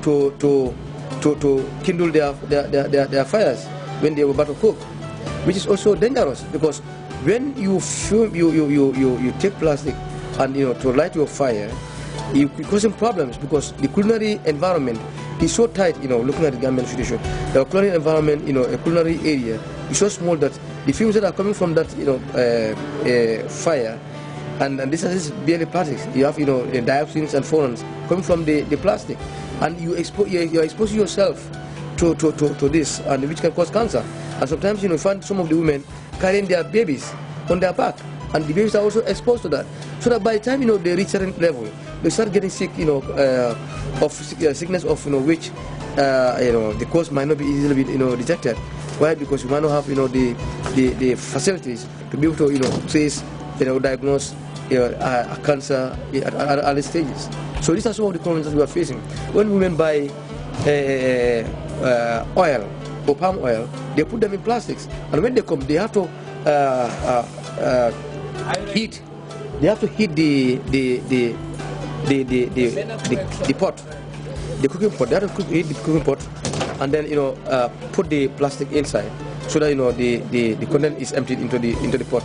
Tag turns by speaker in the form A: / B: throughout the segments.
A: to kindle their fires when they were about to cook, which is also dangerous, because when you take plastic and to light your fire, you causing problems, because the culinary environment is so tight. Looking at the Gambian situation, the culinary environment, a culinary area is so small that the fumes that are coming from that fire, and this is barely plastic. You have dioxins and phenols coming from the plastic, and you're exposing yourself to this, and which can cause cancer. And sometimes you find some of the women carrying their babies on their back, and the babies are also exposed to that. So that by the time they reach a certain level, they start getting sick, of sickness of which the cause might not be easily detected. Why? Because you might not have the facilities to be able to trace, diagnose a cancer at early stages. So these are some of the problems that we are facing. When women buy oil or palm oil, they put them in plastics, and when they come, they have to heat. They have to heat the pot, the cooking pot. They have to heat the cooking pot, and then put the plastic inside, so that the content is emptied into the pot,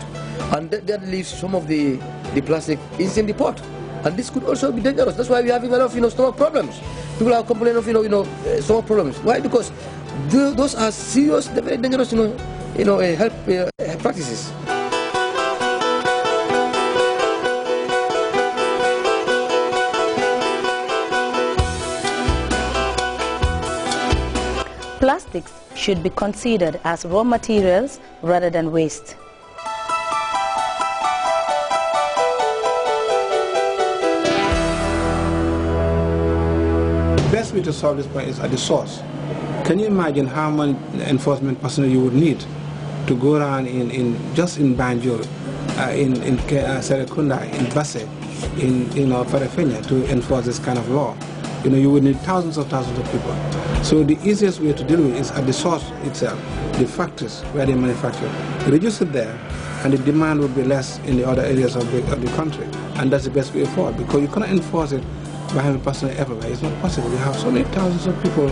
A: and that leaves some of the plastic is in the pot, and this could also be dangerous. That's why we're having a lot of stomach problems. People are complaining of stomach problems. Why? Because those are serious, very dangerous health practices.
B: Plastics should be considered as raw materials rather than waste.
C: The best way to solve this problem is at the source. Can you imagine how many enforcement personnel you would need to go around just in Banjul, in Serekunda, in Basse, in Farafenya to enforce this kind of law? You would need thousands of people. So the easiest way to deal with it is at the source itself, the factories where they manufacture. Reduce it there, and the demand would be less in the other areas of the country. And that's the best way forward, because you cannot enforce it by having personnel everywhere. It's not possible. You have so many thousands of people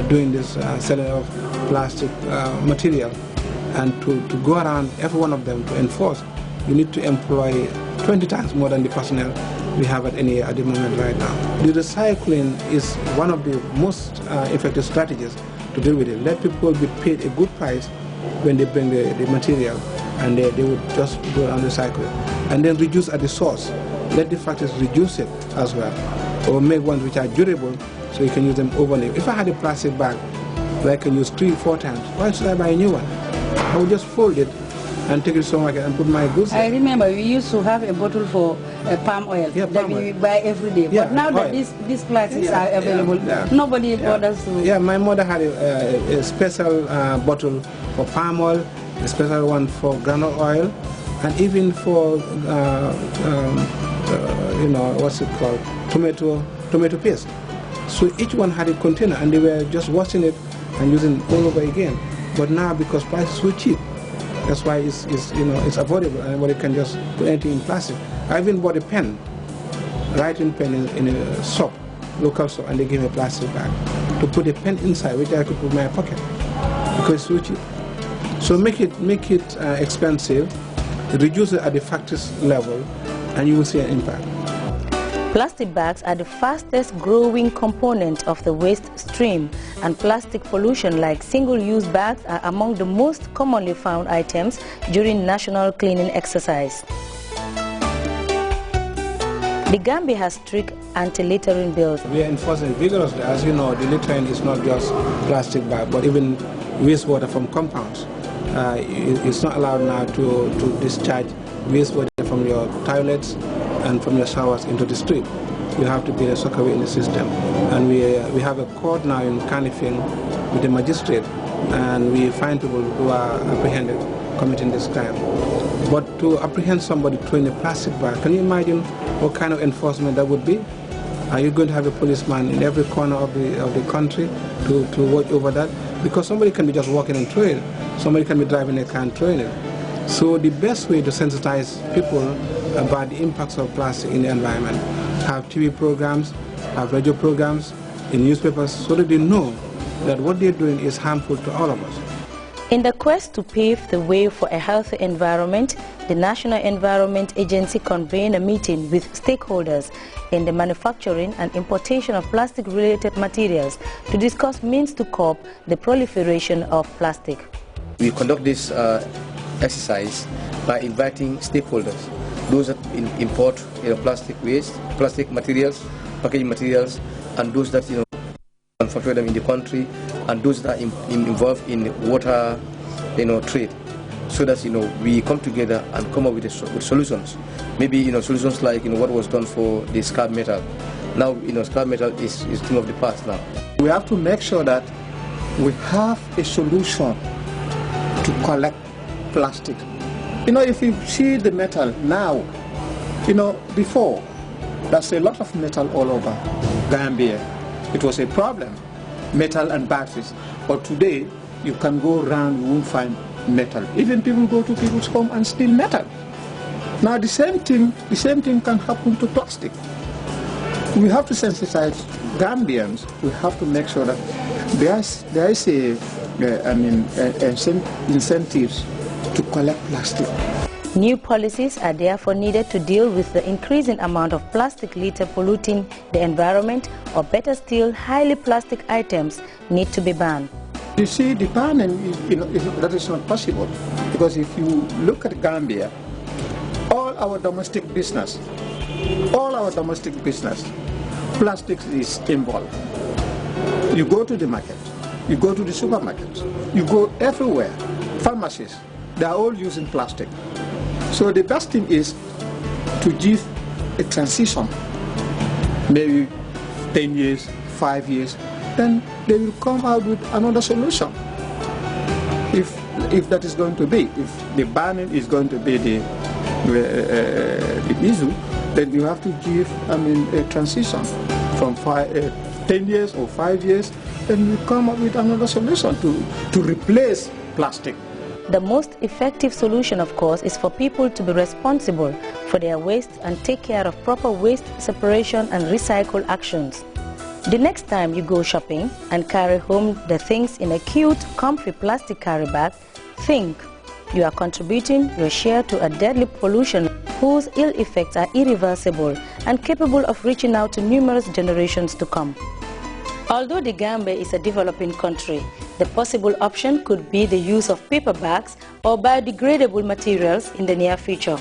C: doing this, selling of plastic material, and to go around every one of them to enforce, you need to employ 20 times more than the personnel we have at the moment right now. The recycling is one of the most effective strategies to deal with it. Let people be paid a good price when they bring the material, and they would just go around recycle it. And then reduce at the source. Let the factories reduce it as well, or make ones which are durable so you can use them overlay. If I had a plastic bag that I can use 3-4 times, why should I buy a new one? I would just fold it and take it to the supermarket and put my goods there.
D: I remember we used to have a bottle for palm oil that we buy every day. But now that these plastics are available, nobody bothers to...
C: Yeah, my mother had a special bottle for palm oil, a special one for granule oil, and even for, what's it called, tomato paste. So each one had a container, and they were just washing it and using it all over again. But now, because prices were cheap, that's why it's affordable, and everybody can just put anything in plastic. I even bought a pen, writing pen in a shop, local shop, and they gave me a plastic bag to put a pen inside, which I could put in my pocket, because it's so cheap. So make it expensive, reduce it at the factory's level, and you will see an impact.
B: Plastic bags are the fastest growing component of the waste stream, and plastic pollution like single-use bags are among the most commonly found items during national cleaning exercise. The Gambia has strict anti-littering bills.
C: We are enforcing vigorously. As you know, the littering is not just plastic bag, but even wastewater from compounds. It's not allowed now to discharge wastewater from your toilets and from your showers into the street. You have to be a soccer in the system. And we have a court now in Kanifing with a magistrate, and we find people who are apprehended committing this crime. But to apprehend somebody throwing a plastic bag, can you imagine what kind of enforcement that would be? Are you going to have a policeman in every corner of the country to watch over that? Because somebody can be just walking and throwing it. Somebody can be driving a car and throwing it. So the best way to sensitize people about the impacts of plastic in the environment, have TV programs, have radio programs, in newspapers so that they know that what they're doing is harmful to all of us.
B: In the quest to pave the way for a healthy environment, the National Environment Agency convened a meeting with stakeholders in the manufacturing and importation of plastic-related materials to discuss means to curb the proliferation of plastic.
A: We conduct this exercise by inviting stakeholders, those that import plastic waste, plastic materials, packaging materials, and those that manufacture them in the country, and those that are involved in water trade, so that we come together and come up with solutions. Maybe solutions like what was done for the scrap metal. Now scrap metal is thing of the past now.
E: We have to make sure that we have a solution to collect plastic. If you see the metal now, before there's a lot of metal all over Gambia. It was a problem, metal and batteries. But today, you can go around, you won't find metal. Even people go to people's home and steal metal. Now the same thing can happen to plastic. We have to sensitize Gambians. We have to make sure that there is incentives to collect plastic.
B: New policies are therefore needed to deal with the increasing amount of plastic litter polluting the environment, or better still, highly plastic items need to be banned.
E: You see, the banning, that is not possible, because if you look at Gambia, all our domestic business, plastic is involved. You go to the market, you go to the supermarkets, you go everywhere, pharmacies, they are all using plastic. So the best thing is to give a transition, maybe 10 years, 5 years, then they will come out with another solution. If that is going to be, if the banning is going to be the issue, then you have to give a transition from 10 years or 5 years, then you come up with another solution to replace plastic.
B: The most effective solution, of course, is for people to be responsible for their waste and take care of proper waste separation and recycle actions. The next time you go shopping and carry home the things in a cute, comfy plastic carry bag, think you are contributing your share to a deadly pollution whose ill effects are irreversible and capable of reaching out to numerous generations to come. Although the Gambia is a developing country, the possible option could be the use of paper bags or biodegradable materials in the near future.